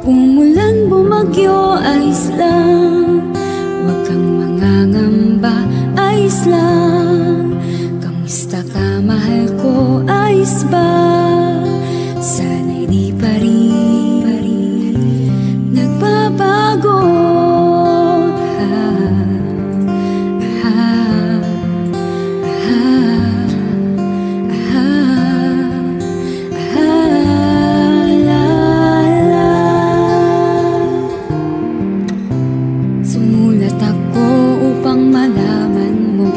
Umulan, bumagyo, ayos lang. Huwag kang mangangamba, ayos lang. Kamusta ka, mahal ko, ayos ba? Sana'y di pa rin nagbabago. Sumulat ako upang malaman mo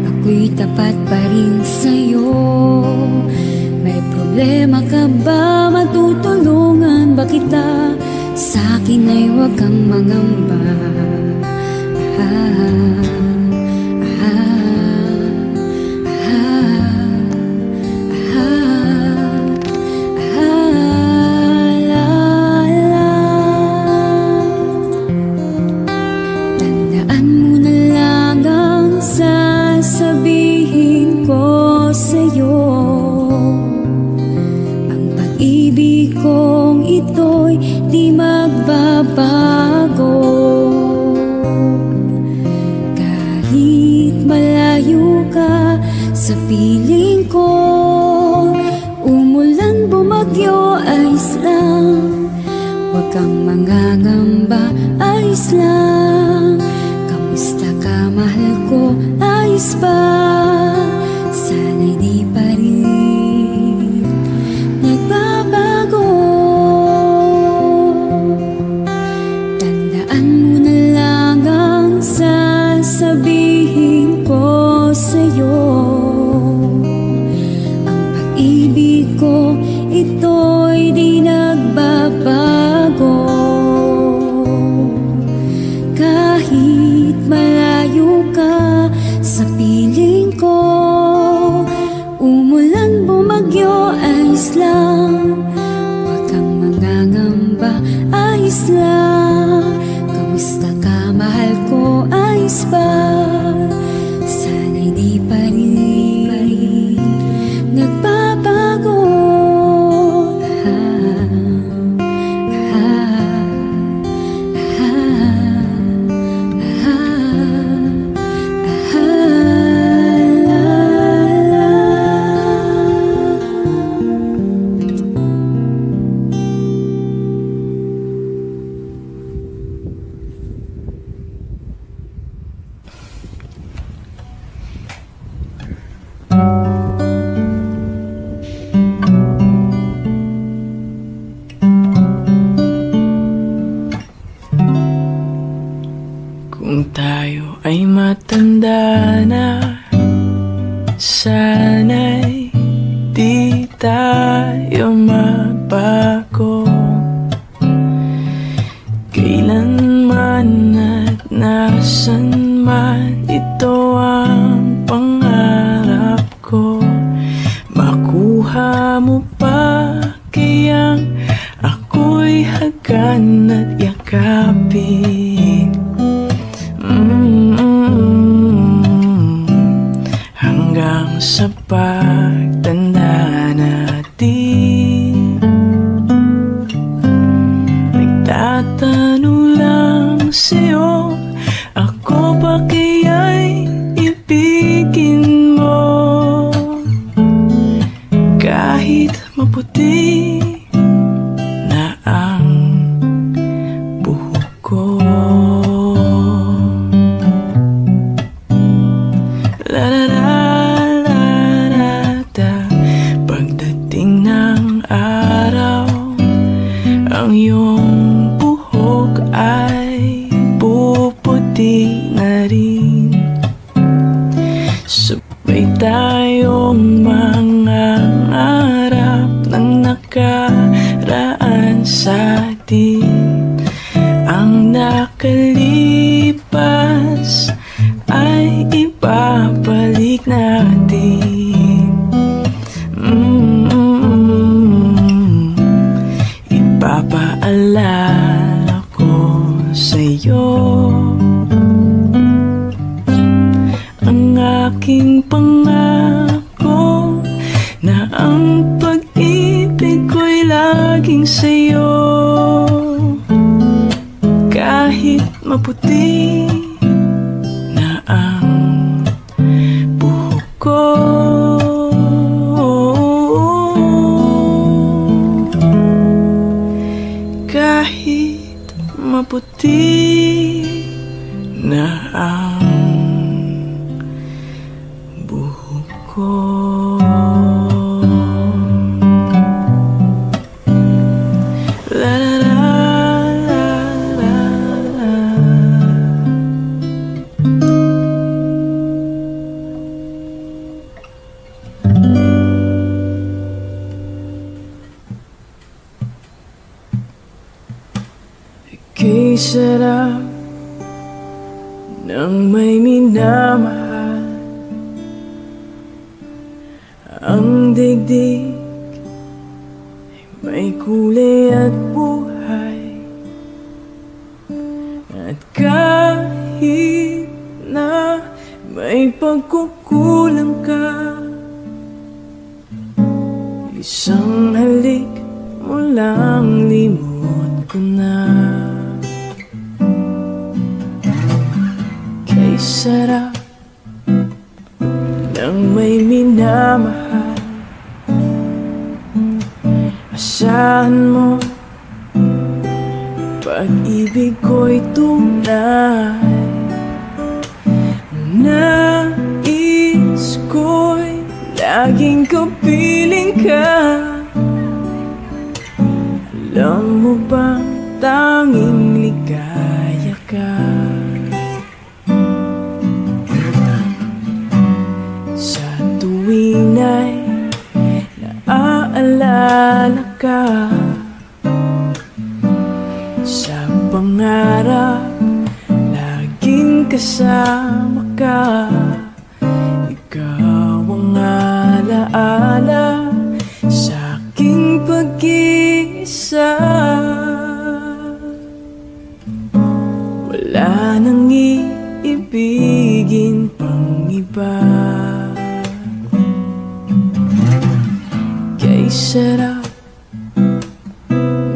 ako'y tapat pa rin sa'yo. May problema ka ba? Matutulungan ba kita? Sa'kin ay huwag kang mangamba. Tandaan mo na lang ang sasabihin ko sa'yo. Ang pag-ibig kong ito'y di magbabago. Kahit malayo ka sa piling ko, umulan, bumagyo, ayos lang. Huwag kang mangangamba, ayos lang. Kamusta ka, mahal ko, ayos ba? Sana'y di pa rin nagbabago. Tandaan mo na lang ang sasabihin ko sa'yo. Ang pag-ibig ko, ito'y di nagbabago. Kahit malayo ka sa piling ko, umulan, bumagyo, ayos lang. Huwag kang mangangamba, ayos lang. Kamusta ka, mahal ko, ayos ba? Sana'y di pa rin nagbabago. Kung tayo ay matanda na, sana'y di tayo magbago. Kailanman at nasan man, ito ang pangarap ko. Makuha mo pa kayang ako'y hagan at yakapin. Hanggang sa pagtanda natin, nagtatanong lang sa'yo, ako ba kaya'y ibigin mo? Kahit maputi na ang buhok ko. Pagdating ng araw, ang iyong buhok ay puputi na rin. Sabay tayong mangangarap ng nakaraan sa atin. Ang nakalipas ay ibabalik natin. Ipapaalala ko sa'yo ang aking pangako na ang pag-ibig ko'y laging sa'yo. Kahit maputi puti na ang buhok ko. La la la la la la. Ika'y sarap nang may minamahal. Ang digdig ay may kulay at buhay. At kahit na may pagkukulang ka, isang halik mo lang limot ko na. Kay sarap nang may minamahal. Asahan mo, pag-ibig ko'y tunay. Nais ko'y laging kapiling ka. Alam mo bang tanging ligaya ka? Sa tuwing ay naaalala ka, sa pangarap laging kasama ka. Ikaw ang alaala sa aking pag-iisa. Wala nang iibigin pang iba. Kay sarap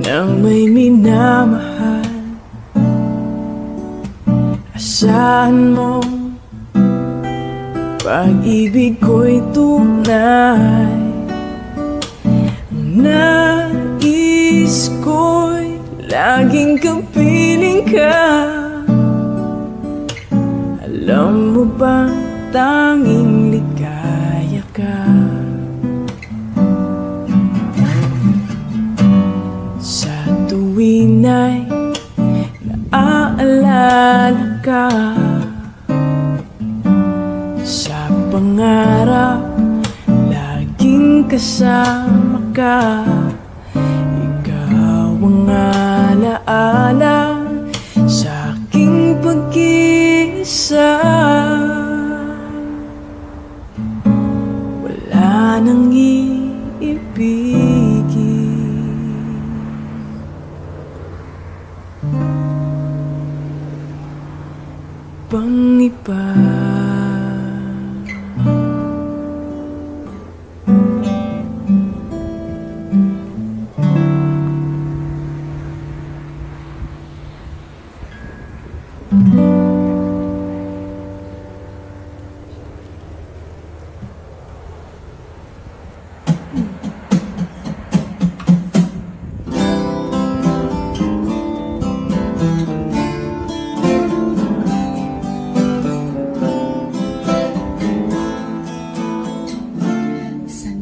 nang may minamahal. Asahan mo, pag-ibig ko'y tunay. Nais ko'y laging kapiling ka. Alam mo ba tanging ligaya ka? Sa tuwing ay naaalala ka, sa pangarap laging kasama ka. Ikaw ang alaala sa aking pag-iisa. Wala nang iibigin pang iba.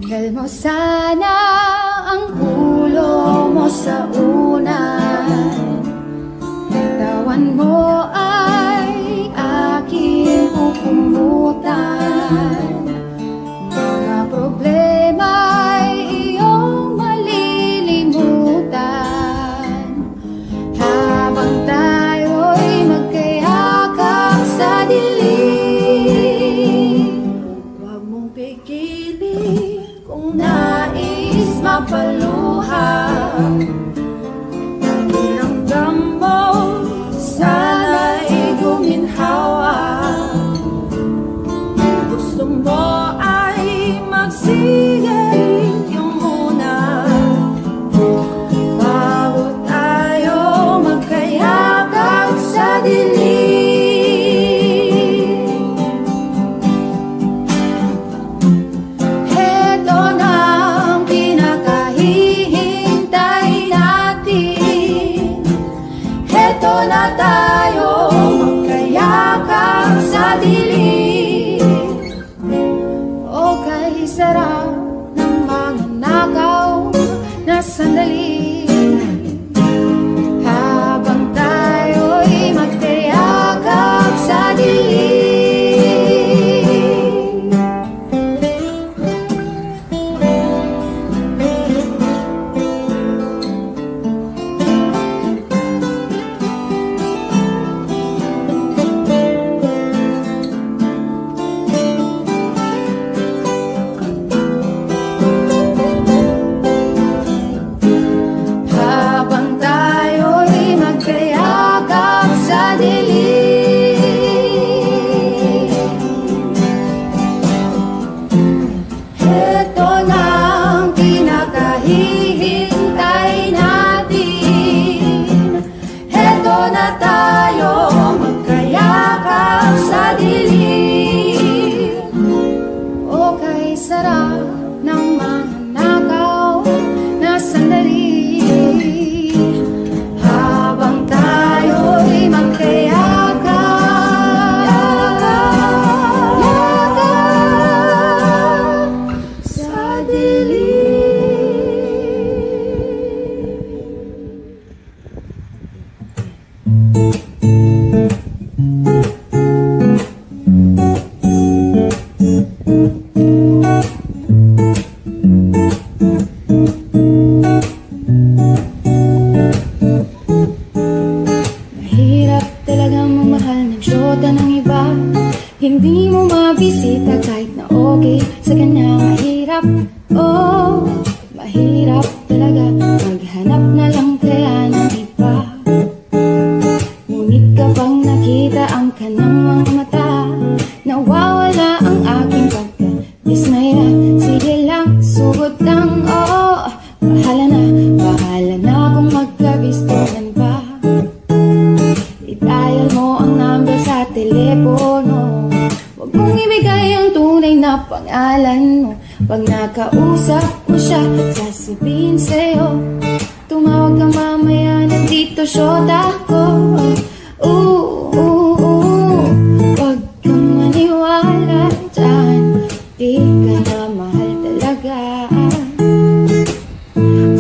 Sandal mo sana ang ulo mo sa unan, katawan mo ay aking pupumutan. Mga problema'y iyong malilimutan habang tayo'y magkayakap sa dilim. Huwag mong pigilin kung nais mapaluha. Pakiramdam mo sana'y na tayo magkayakap sa dilim. O kay sarap ng mga nakaw na sandali, habang tayo'y magkayakap sa dilim. Hindi mo mabisita kahit na okay sa kanya. Mahirap, oh, mahirap talaga. Maghanap na lang kaya ng iba. Ngunit kapag nakita ang kanang mga mata, nawawala ang aking pagka-dismaya. Sige lang, sugot lang, oh, bahala na kung magkabistuhan pa. I-dial mo ang number sa telepono. Huwag mong ibigay ang tunay na pangalan mo. Pag nakausap ko siya, sasabihin sa'yo, tumawag ka mamaya, nandito syota ko. Huwag kang maniwala dyan, di ka na mahal talaga.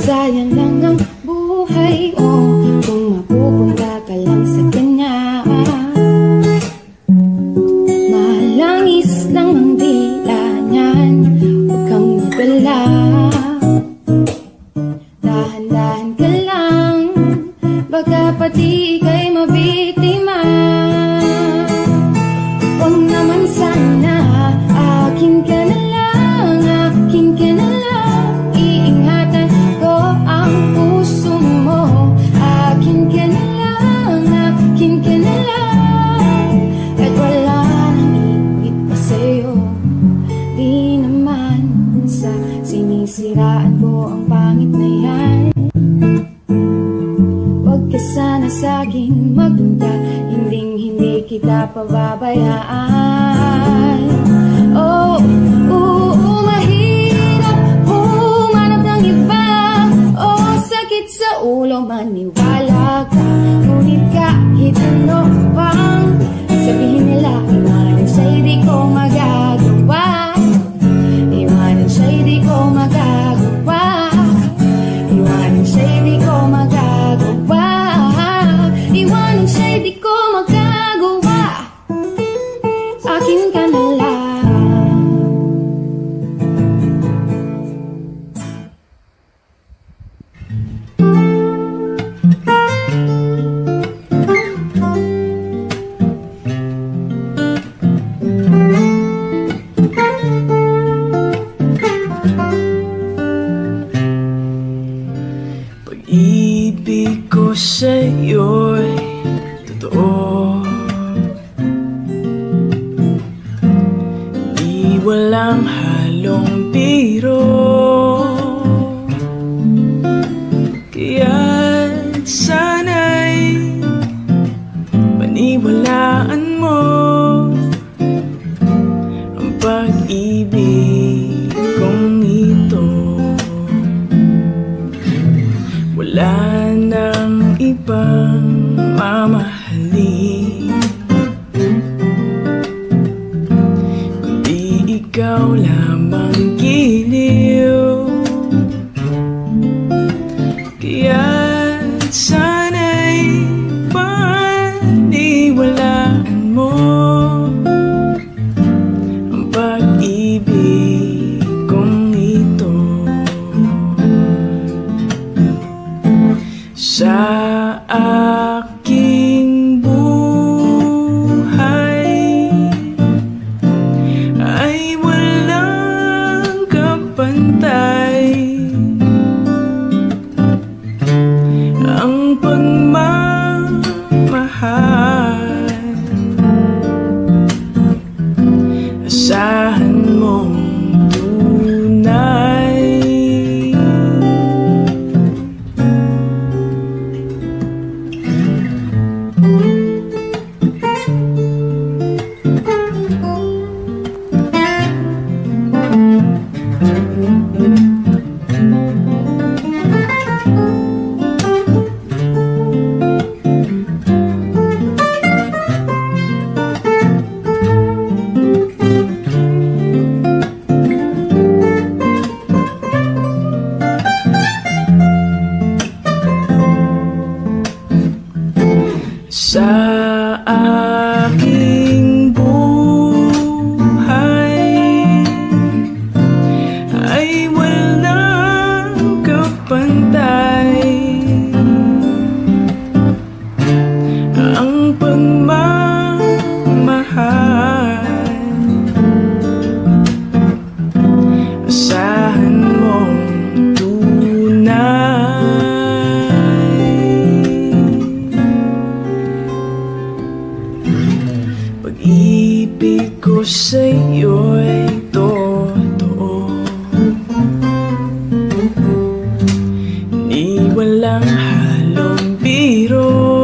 Sayang lang ang buhay mo kung mapupunta ka lang sa kanya. Malangis lang ang dila niyan, huwag kang magala. Dahan-dahan ka lang, baka pati ika'y mabiktima. Huwag naman sana, akin ka na lang, akin ka na lang. Iingatan ko ang puso mo. Akin ka na lang, akin ka na lang. Kahit wala nang iwit pa sa'yo, di naman sa sinisiraan ko ang pangit na yan. Huwag ka sana sa'kin magduda, hinding-hindi kita pababayaan. Oh, mahirap humanap ng iba. Oh, sakit sa ulo, maniwala ka. Ngunit kahit ano pang sabihin nila, iwanan siya'y di ko magagawa. Iwanan siya'y di ko magagawa. Iwanan siya'y di ko magagawa. Iwanan siya'y di ko magagawa. Akin ka na lang. Pag-ibig ko sa'yo'y totoo, di walang halong biro. Kaya't sana'y paniwalaan mo ang pag-ibig kong ito. Wala nang ibang mama aking buhay ay walang kapantay. Ang pagmamahal, asahan mong tunay. Pag-ibig ko sa'yo'y totoo, ni walang halong biro.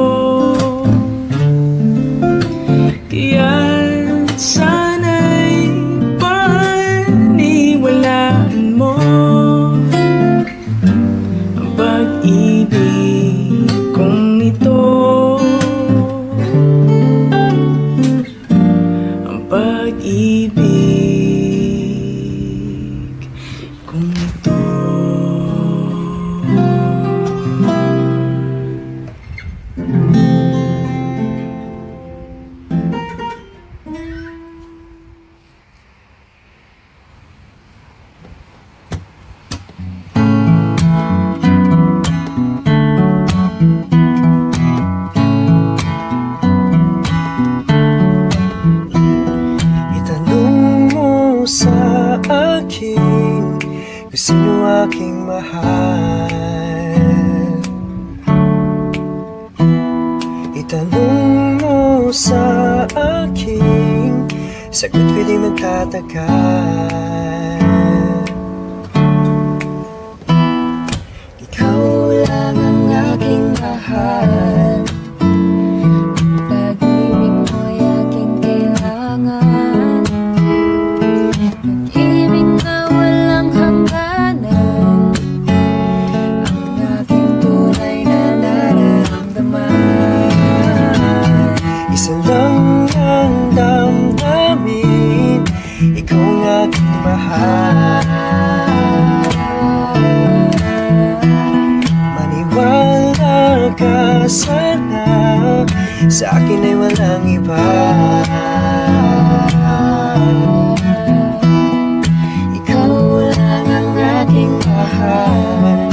Kaya't sana'y paniwalaan mo ang pag-ibig kong ito, ang pag-ibig kong ito. Itanong mo sa akin kung sino aking mahal. Itanong mo sa akin, sagot ko di magtatagal. Ikaw lang ang aking mahal. Pag-ibig mo'y aking kailangan. Pag-ibig na walang hangganan, ang aking tunay na nararamdaman. Isa lang ang damdamin, ikaw ang aking mahal. Maniwala ka sana, sa akin ay walang iba. Ikaw lang ang aking mahal.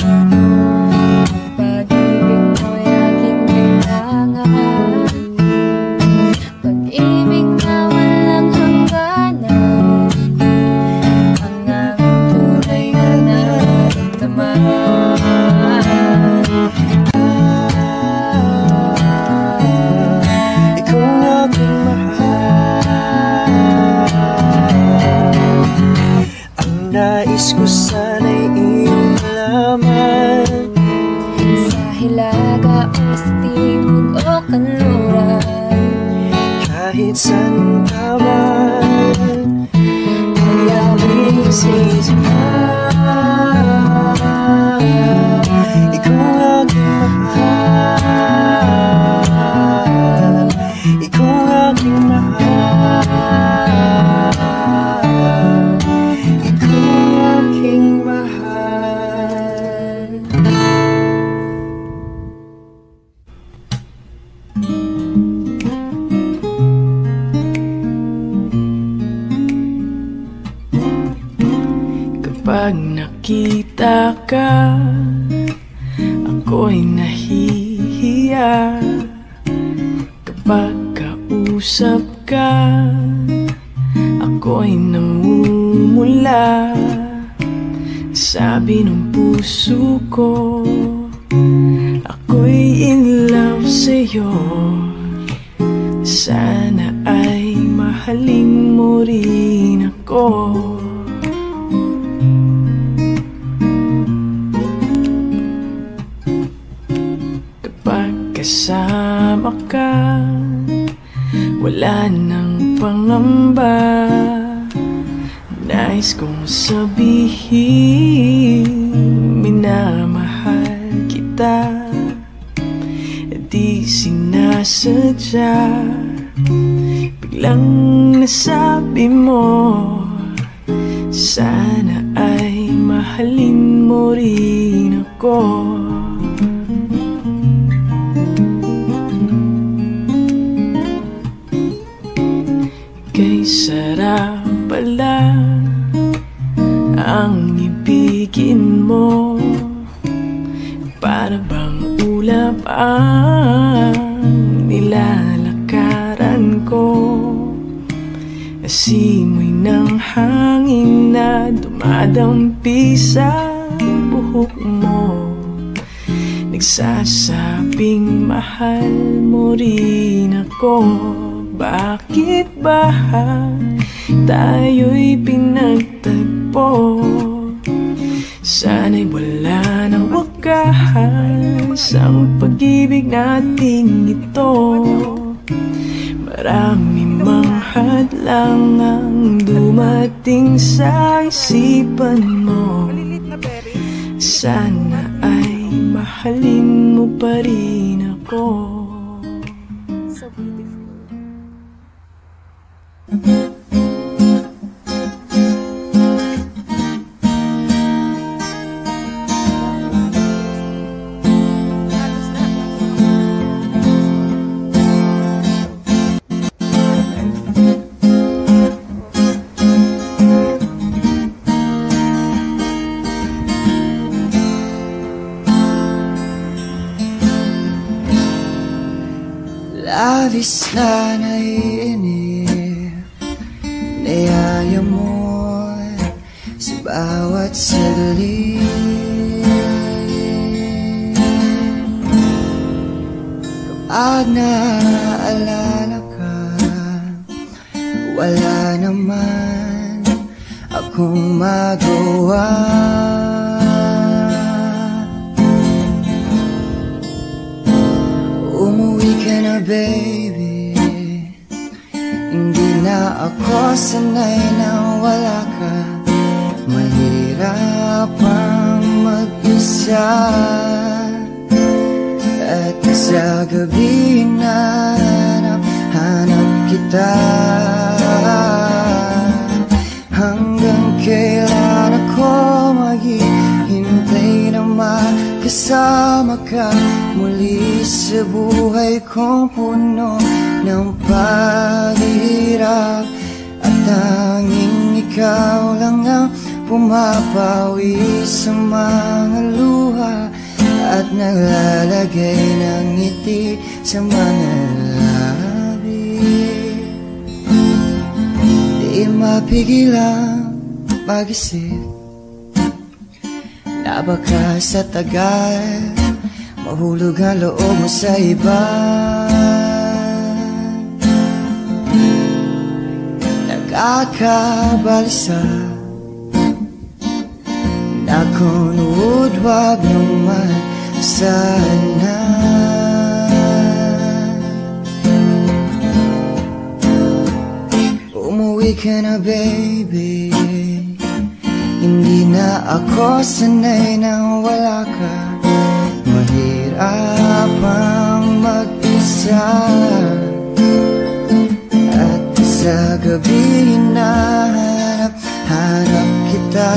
Pag-ibig mo'y aking kailangan. Pag-ibig na walang hangganan, ang aking tunay na nararamdaman. Ikaw ang aking mahal. Ang nais ko sana'y iyong malaman. Sa hilaga o sa timog o kanluran, Kahit saan ka man, layawin sisipan. Ikaw ang aking mahal. Ikaw ang aking mahal. Ikaw ang aking mahal. Kapag nakita ka, ako'y nahihiya. Kapag kausap ka, ako'y namumula. Sabi ng puso ko, ako'y in love sa'yo. Sana ay mahalin mo rin ako. Kapag kasama ka, wala nang pangamba. Nais kong sabihin, minamahal kita. Di sinasadya, biglang nasabi mo, sana ay mahalin mo rin ako. kay sarap pala ang ibigin mo. Para bang ulap ang nilalakaran ko, asimoy ng hangin na dumadampi sa buhok mo. Nagsasabing mahal mo rin ako. Bakit ba tayo'y pinagtagpo? Sana'y wala ng wakas ang pag-ibig nating ito. Marami mang hadlang ang dumating sa isipan mo. Sana ay mahalin mo pa rin ako. So beautiful. Labis na naiinip, niyaya mo sa bawat sandali. Kapag naaalala ka, wala naman akong magawa. Umuwi ka na baby, hindi na ako sanay na wala ka. Mahirap ang mag-isa, at sa gabi hanap kita. Hanggang kailan ako maghihintay na makasama ka muli sa buhay kong puno ng paghihirap, at tanging ikaw lang ang pumapawi sa mga luha at naglalagay ng ngiti sa mga labi. Di mapigil ang mag-isip na baka sa tagal mahulog ang loob mo sa iba. Nakakabalisa na kung wag naman sana. Umuwi ka na baby, hindi na ako sanay nang wala ka. Mahirap ang mag-isa, at sa gabi hanap kita.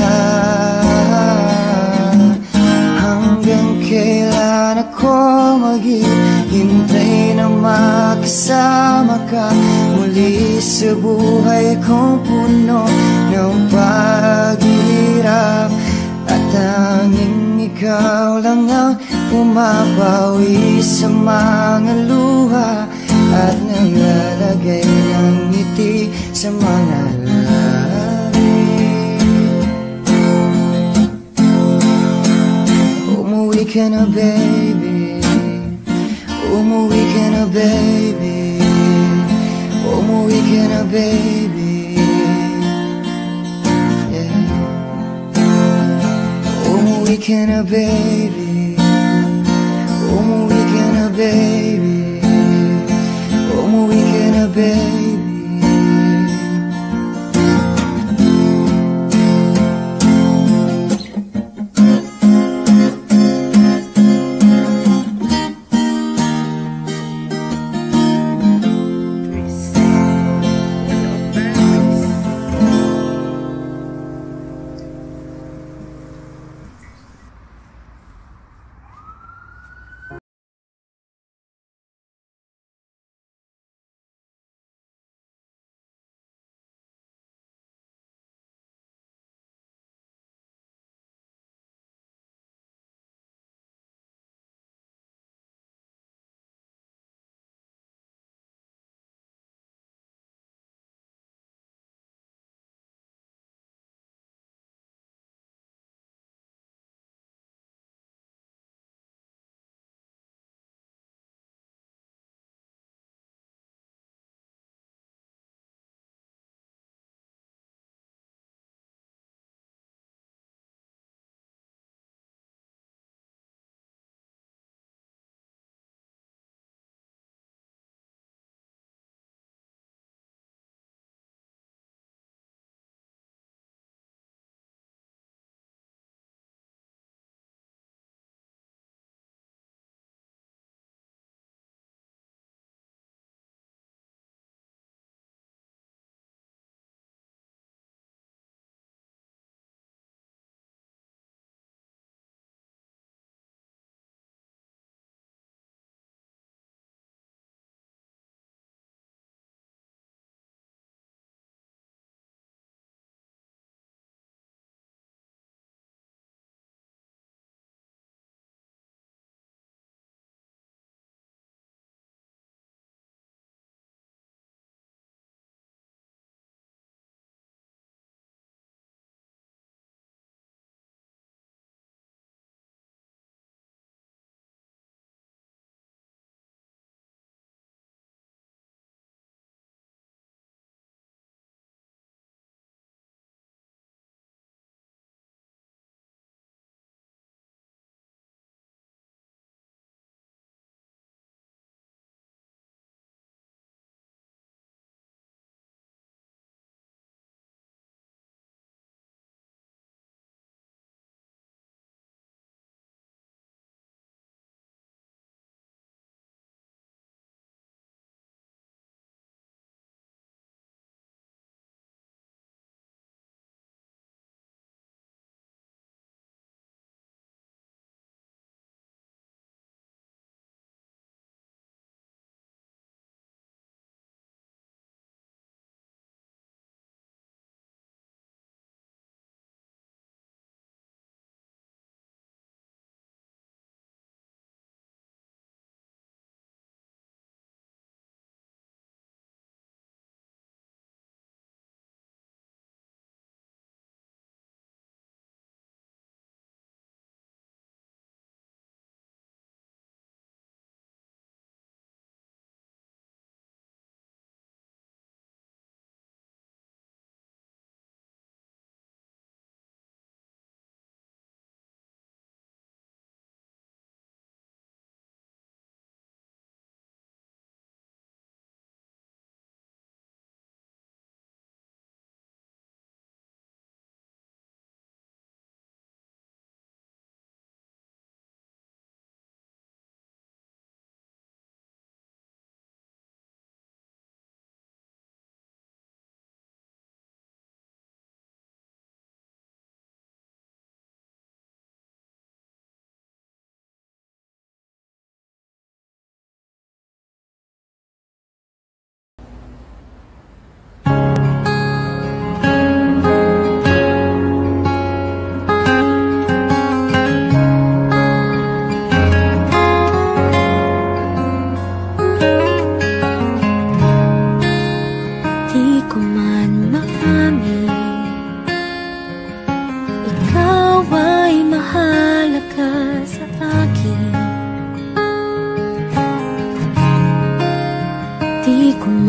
Hanggang kailan ako maghihintay na makasama ka muli sa buhay kong puno ng paghihirap, at tanging ikaw lang ang pumapawi sa mga luha at naglalagay ng ngiti sa mga labi. Umuwi ka na baby, umuwi ka na baby, umuwi ka na baby, yeah. Umuwi ka na baby, umuwi ka na baby, umuwi ka na baby.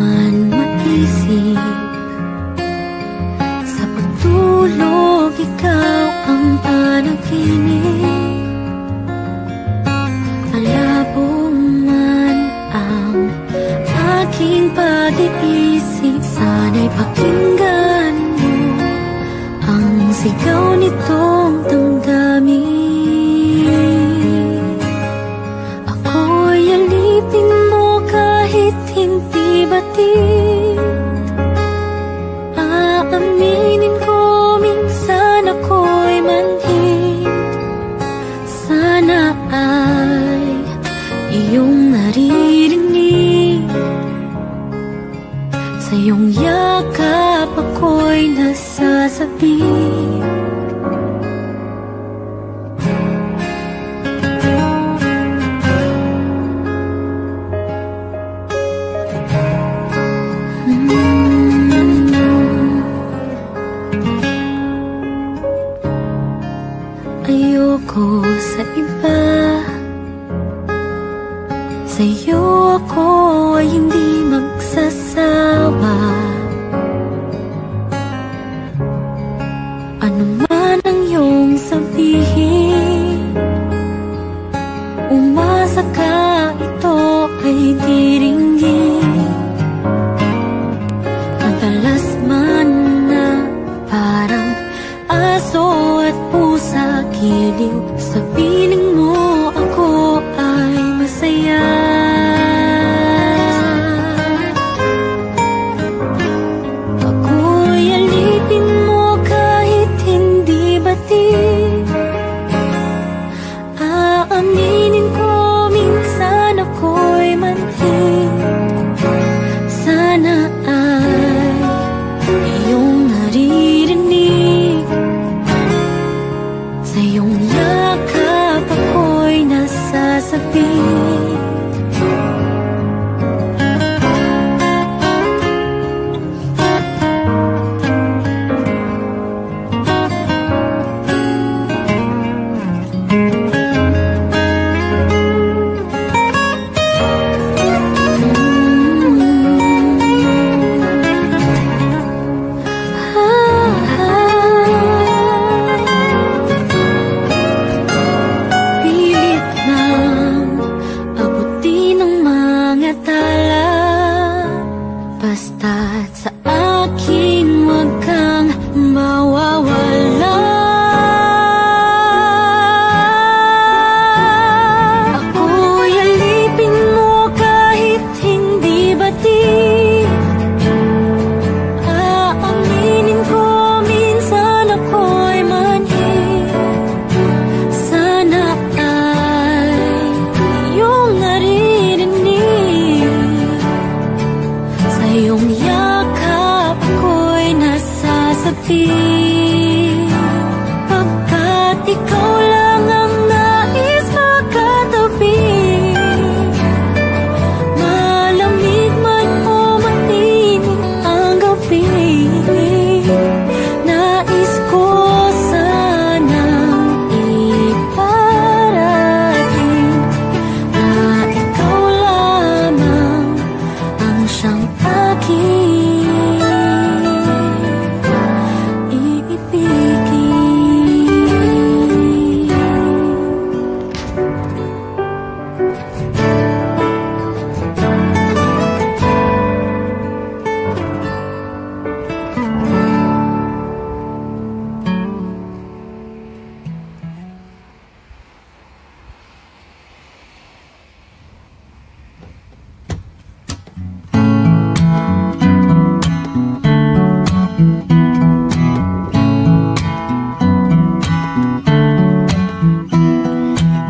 man maisip, sa pagtulog ikaw ang panaginip. Malabo man ang aking pag-iisip, sana'y pakinggan mo ang sigaw nitong damdamin. Ako'y alipin mo kahit hindi batid. Aaminin ko minsan ako'y manhid. Sana ay iyong naririnig, sa iyong yakap ako'y nasasabik. Ayoko sa iba, sa'yo ako ay hindi magsasawa. Ano man ang iyong sabihin, umasa ka, ito ay diringgin. Madalas man na parang aso at pusa, giliw sa piling mo ako ay masaya. Ako'y alipin mo kahit hindi batid. Aaminin ko minsan ako'y manhid. Sana ay iyong naririnig, sa iyong yakap ako'y nasasabik. Pilit nang abutin ang mga tala, basta't sa akin huwag kang mawawala. Ako'y alipin mo kahit hindi batid. Aaminin ko minsan ako'y manhid. Sana ay iyong naririnig, sa iyong yakap ako'y nasasabik. Pagkat ikaw lang ang nais makatabi, malamig man o mainit ang gabi, nais ko sanang iparating na ikaw lamang ang siyang aking iibigin.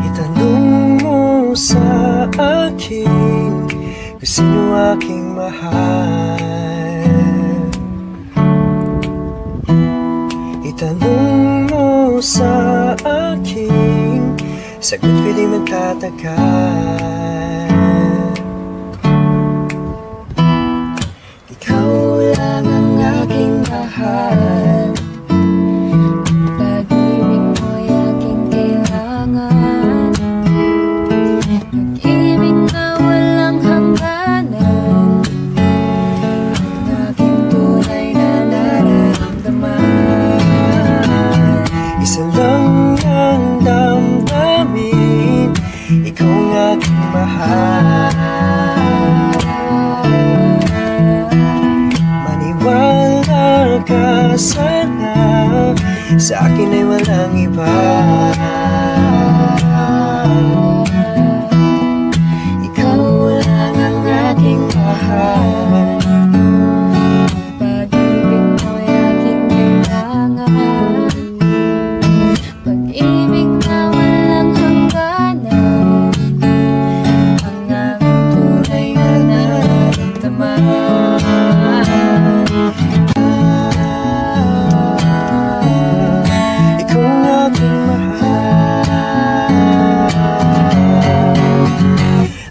Itanong mo sa akin kung sino aking mahal. Itanong mo sa akin, sagot ko'y di magtatagal. Ikaw lang ang aking mahal. Pag-ibig mo'y aking kailangan. Pag-ibig na walang hangganan. sana sa akin ay walang iba. Ikaw lang ang aking mahal. Pag-ibig mo'y aking kailangan, pag-ibig na walang hangganan, ang aming tunay na nararamdaman. Ikaw ang aking mahal.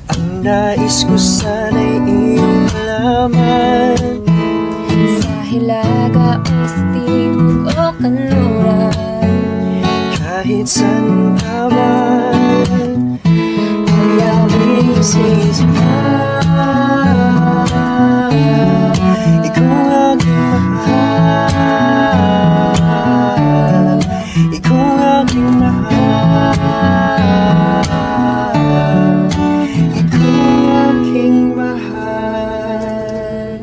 Ang nais ko sana'y iyong malaman, Sa hilaga o sa timog o kanluran, kahit saan ka man, ay aming sisipan. Ikaw ang aking mahal. Ikaw ang aking mahal. Ikaw ang aking mahal.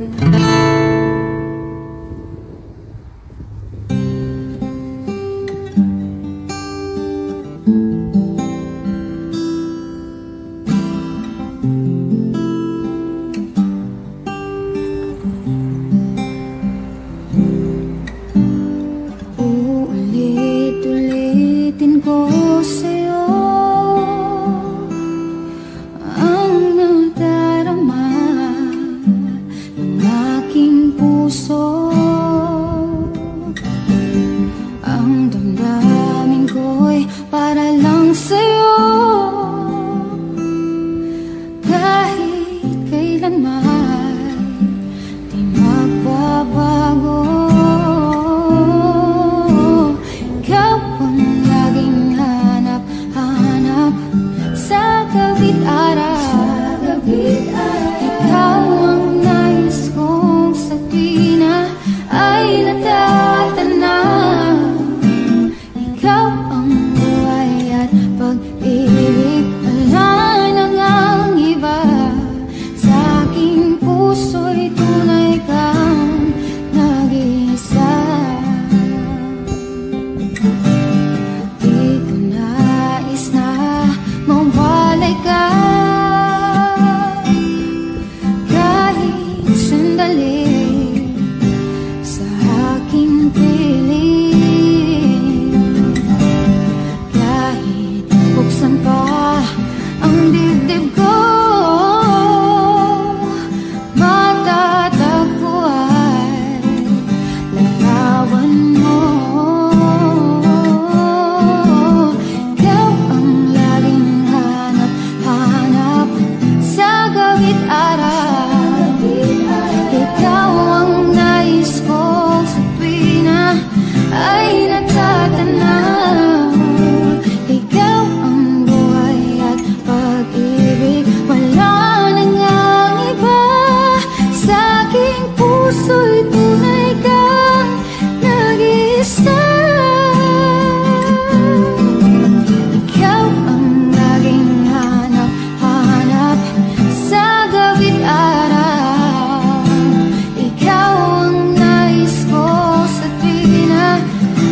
Uulit-ulitin ko sa'yo ang nadarama ng aking puso. Ang damdamin ko'y para lang sa'yo, kahit kailanman di magbabago. Ikaw ang laging hanap-hanap sa gabi't araw. Ikaw ang nais kong sa tuwina ay natatanaw. Ikaw ang buhay at pag-ibig, wala na ngang iba. Sa aking puso'y tunay kang nag-iisa. Di ko nais na mawalay ka kahit sandali sa aking piling. Kahit buksan pa ang dibdib ko, matatagpuan larawan mo. Ikaw ang laging hanap-hanap sa gabi't araw. Ikaw ang nais ko sa tuwina ay natatanaw. Ikaw ang buhay at pag-ibig, wala na ngang iba. Sa aking puso'y tunay kang nag-iisa. Ikaw ang laging hanap-hanap sa gabi't araw. Ikaw ang nais ko sa tuwina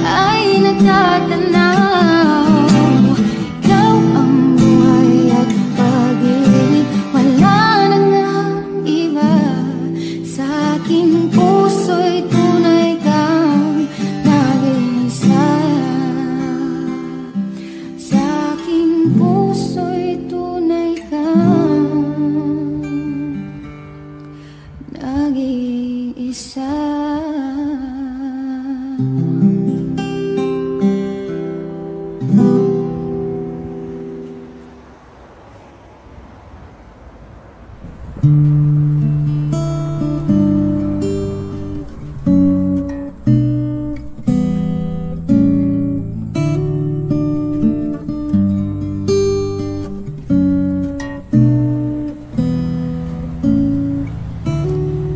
ay nagtatanaw. Ikaw ang buhay at pag-ibig, wala na ngang iba. Sa aking puso'y tunay kang nag-iisa. Sa aking puso'y tunay kang nag-iisa.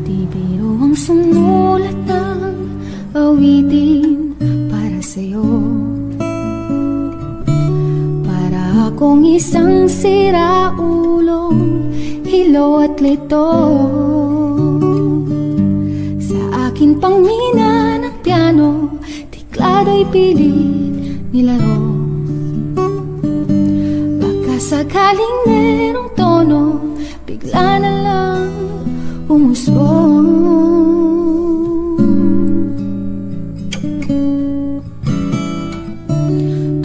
Di biro ang sumulat ng awitin para sa'yo, para akong isang siraulong hilo at lito. Sa akin pangmina ng piano ako'y pilit nilaro. Baka sakaling merong tono, bigla na lang umusbong.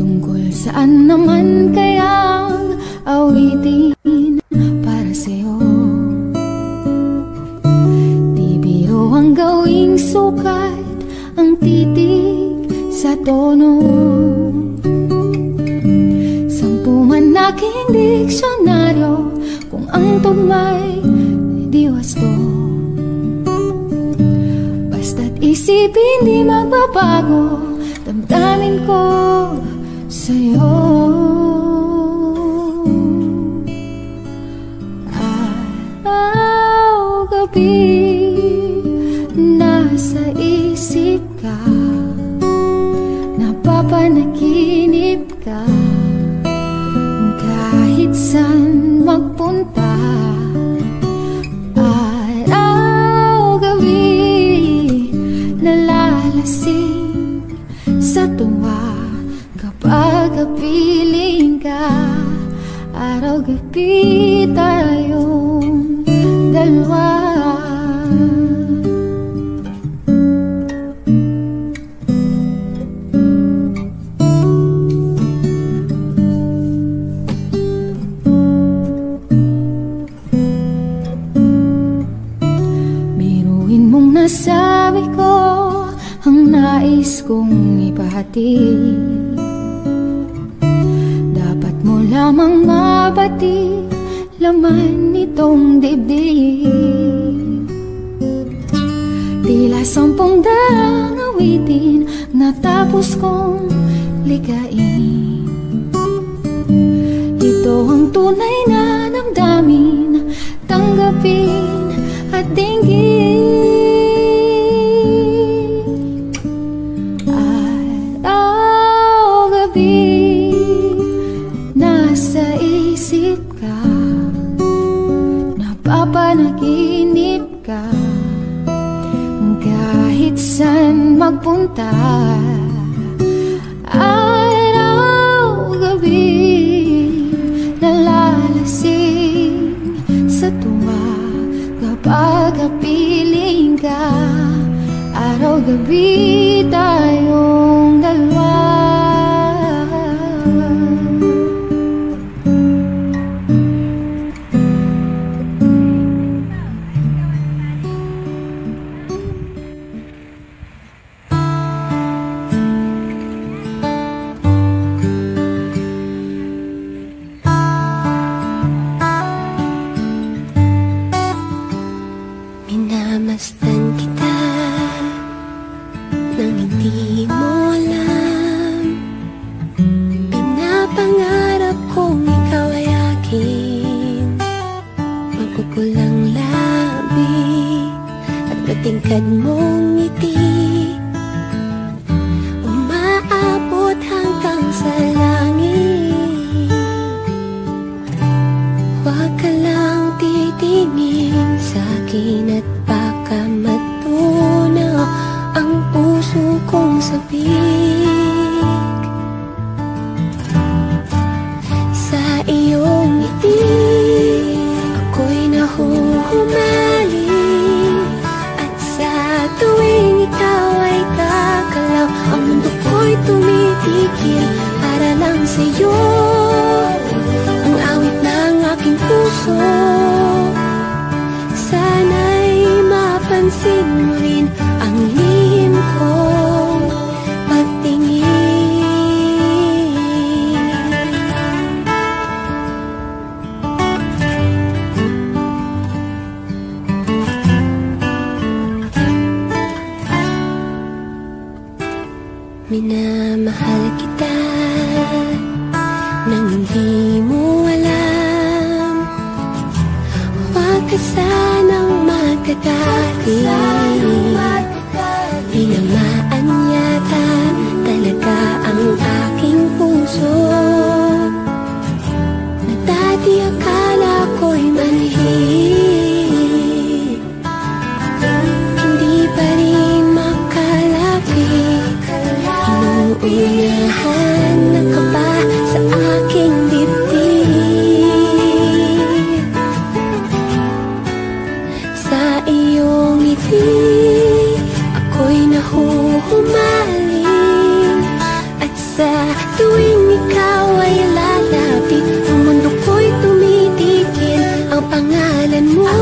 Tungkol saan naman kayang awitin para sa'yo? Di biro ang gawing sukat ang titig sa tono. Sampu man aking diksyonaryo, kung ang tugma'y di wasto. Basta't isipin di magbabago, damdamin ko sa'yo. Araw-gabi nasa isip ka, napapanaginip ka, kahit saan magpunta. Araw-gabi nalalasing sa tuwa kapag kapiling ka. Araw-gabi tayong dalawa. Biruin mong nasabi ko ang nais kong ipahatid. Dapat mo lamang mabati laman nitong dibdib. Tila 10 daang awitin natapos kong ligain. Ito ang tunay na damdamin, tanggapin at dinggin. Araw-gabi nasa isip ka, napapanaginip ka, kahit saan magpunta. Araw-gabi nalalasing sa tuwa kapag kapiling ka. Araw-gabi tayong dalawa. Minamasdan kita nang hindi mo alam. Pinapangarap kong ikaw ay akin, magkukulang labi at matingkad mong ngiti, umaabot hanggang sa langit. Huwag ka lang titingin sa'kin at baka matunaw ang puso kong sabik. Sa iyong ngiti ako'y nahuhumaling, at sa tuwing ikaw ay kakalaw, ang mundo ko'y tumitigil para lang sa'yo. Ang awit ng aking puso, sana'y mapansin mo rin ang lihim kong pagtingin. Minamahal kita nang hindi mo alam. Huwag ka sanang magkagalit, tinamaan yata talaga ang aking puso, na dati akala ko'y manhid. Hindi pa rin makalapit, ngiti, ako'y nahuhumaling. At sa tuwing ikaw ay lalapit, ang mundo ko'y tumitigil. Ang pangalan mo,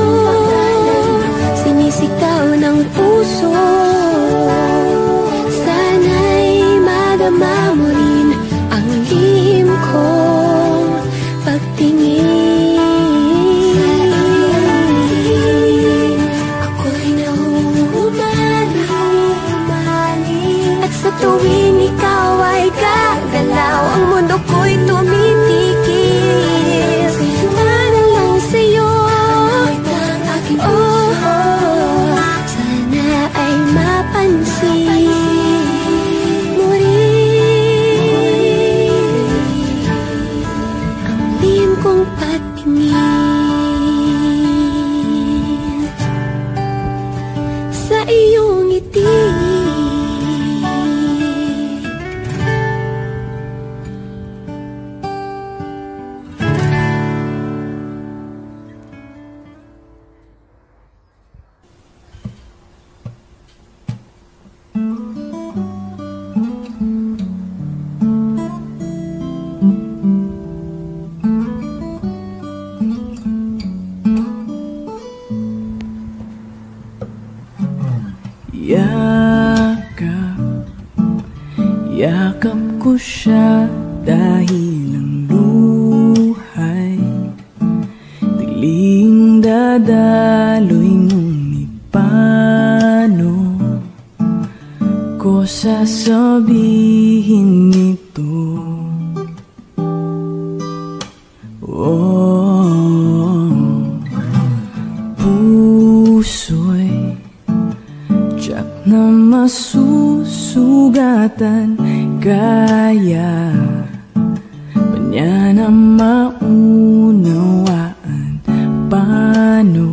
sinisigaw ng puso. Sana'y madama mo rin ang lihim kong pagtingin. Ako'y nahuhumaling. At sa tuwing ikaw ay gagalaw, ang mundo ko'y tumitigil. Para lang sa'yo, oh, sana ay mapansin mo rin ang lihim kong patingin sa iyong ngiti. Yakap ko siya dahil ang luhay tiling dadaloy, ngunit paano ko sasabihin ito? Puso'y tiyak na masusugatan, kaya ba niya na maunawaan? Paano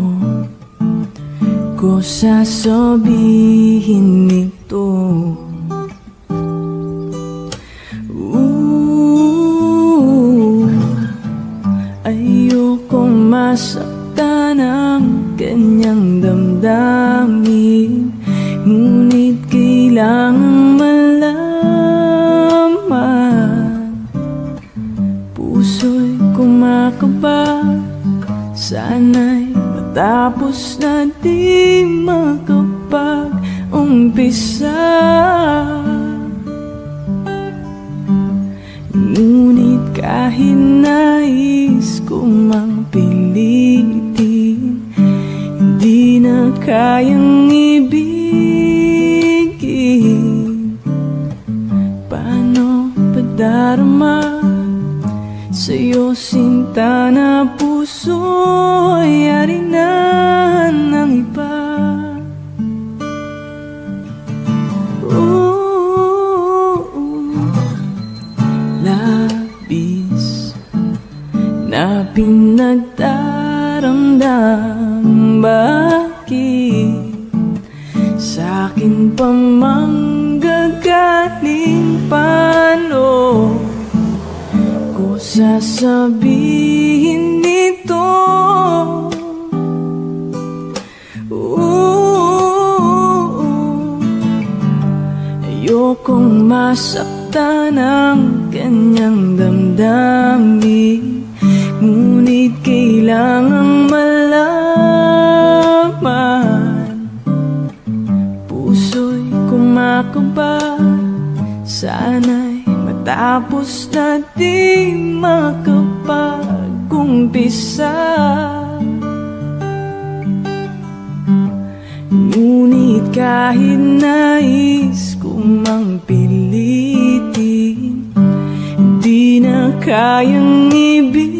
ko sasabihin ito? Ayokong masaktan ang kanyang damdamin, ngunit kailangang malaman. Puso'y kumakaba, sana'y matapos na di makapag-umpisa. Ngunit kahit nais ko mang pilitin, hindi na kayang ibigin. Paano padarama sa'yo, sinta, na puso'y yari na ng iba? Labis na pinagdaramdam, bakit sa'kin pa manggagaling? Paano ko sasabihin ito? Ayokong masaktan ang kanyang damdamin, ngunit kailangang malaman. Puso'y kumakaba, sana'y matapos na di makapag-umpisa. Ngunit kahit nais ko mang pilitin, di na kayang ibigin.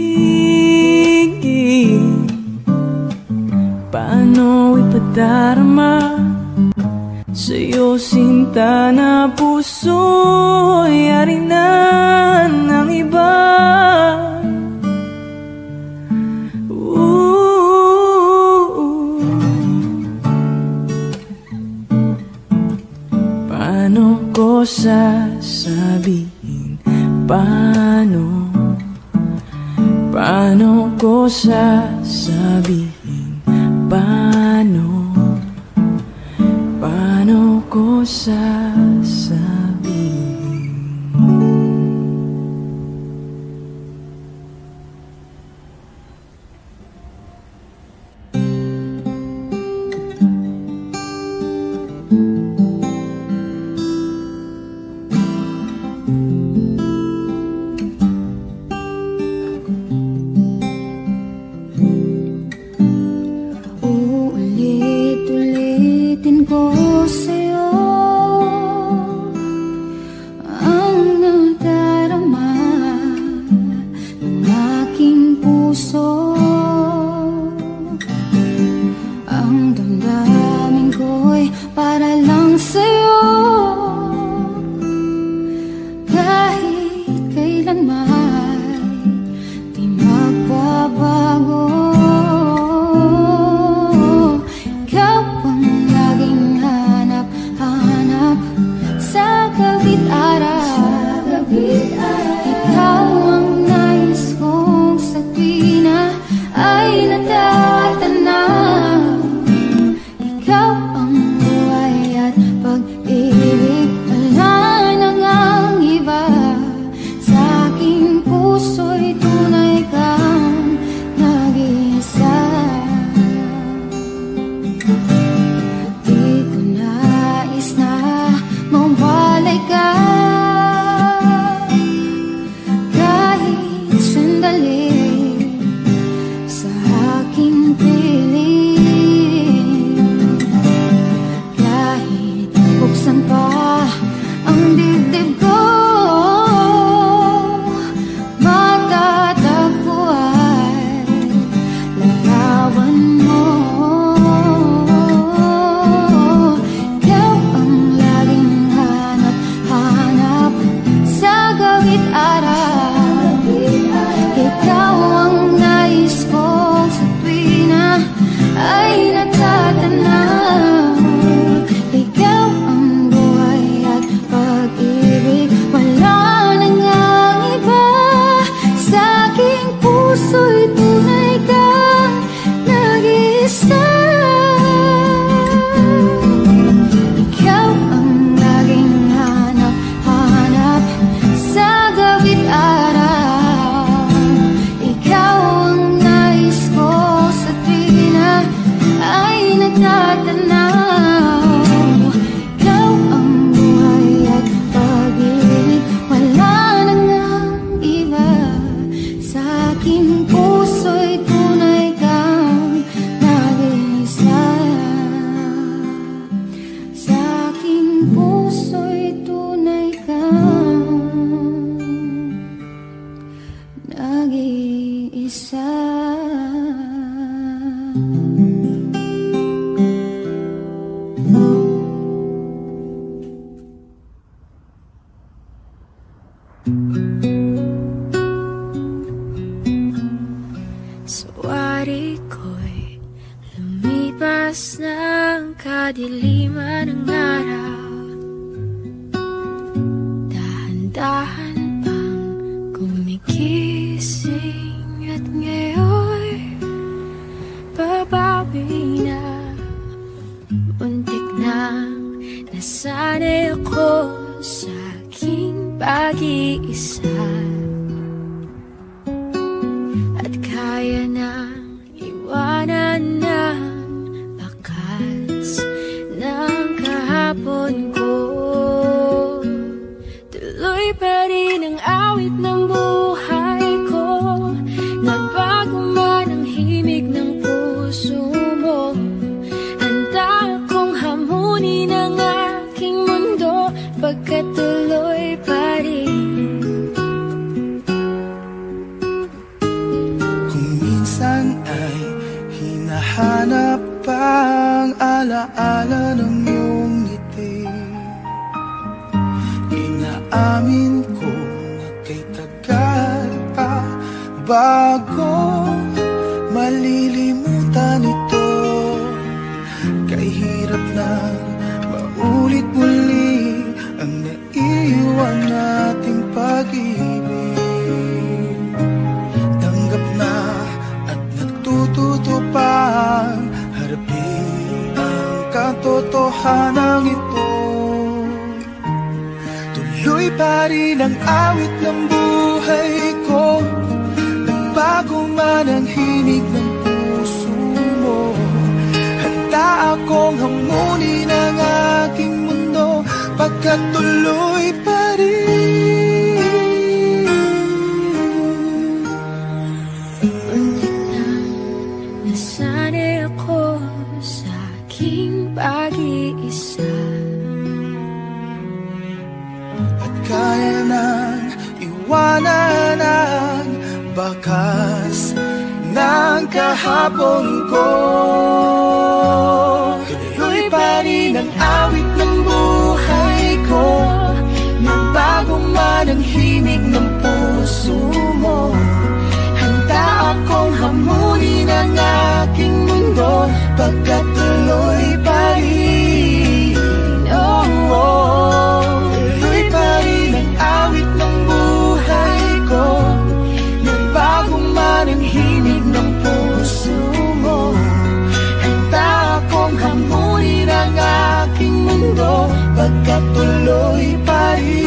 Paano ipadarama sa'yo, sinta, na puso'y yari na ng iba? Paano ko sasabihin? Paano ko sasabihin? Paano mo sasabihin? Uulit-ulitin ko sa'yo ang nadarama ng aking puso. Ang damdamin ko'y para lang sa'yo, kahit kailanman di magbabago. Ikaw ang laging hanap-hanap sa gawit-araw. Ikaw ang nais kong sa tuwina ay natatanaw. Ikaw ang buhay at pag-ibig, wala nang ang iba. Sa aking puso'y tunay kang nag-iisa. Di ko nais na mawalay ka kahit sandali sa aking piling. Kahit buksan pa ang dibdib ko, matatagpuan larawan mo. Ikaw ang laging hanap-hanap sa gawit-araw. Ikaw ang nais kong sa tuwina ay natatanaw. Ikaw ang buhay at pag-ibig, wala nang ang iba. Sa aking puso'y tunay kang nag-iisa. Ikaw ang laging hanap-hanap sa gawit-araw. Ikaw ang nais ko sa tuwina ay natatanaw. Ikaw ang buhay at pag-ibig, wala nang ang iba. Sa aking puso'y tunay kang nag-iisa. Sa aking puso'y tunay kang nag-iisa. Suwari ko'y lumipas ng kadiliman ng araw. Dahan-dahan pang gumigising at ngayon babawi na. Muntik nang nasanay ako sa aking pag-iisa, at kaya nang iwanan ng bakas ng kahapon ko. Tuloy pa rin ang awit ng buhay ko, nagbago man ang himig ng puso mo. Handa akong hamunin ang aking mundo, pagkat tuloy pa rin. Kung minsan ay hinahanap ang alaala ng iyong ngiti, inaamin ko na kay tagal pa bago malilimutan ito. Kay hirap na maulit muli ang naiwan nating pag-ibig. Tanggap na at natututo pang harapin ang katotohanan ito. Tuloy pa rin ang awit ng buhay ko. Nagbago man ang himig ng puso mo. Handa akong hamunin ang aking mundo, pagkat tuloy pa rin. Muntik na nasanay ako sa aking pag-iisa, at kaya nang iwanan ang bakas ng kahapon ko. Tuloy pa rin ang awit ng buhay ko. Nagbago man ang himig ng puso mo. Handa akong hamunin ang aking mundo, pagkat tuloy pa rin. Oh, oh. Tuloy pa rin ang awit ng buhay ko. Nagbago man ang himig ng puso mo. Handa akong hamunin ang aking mundo, pagkat tuloy pa rin.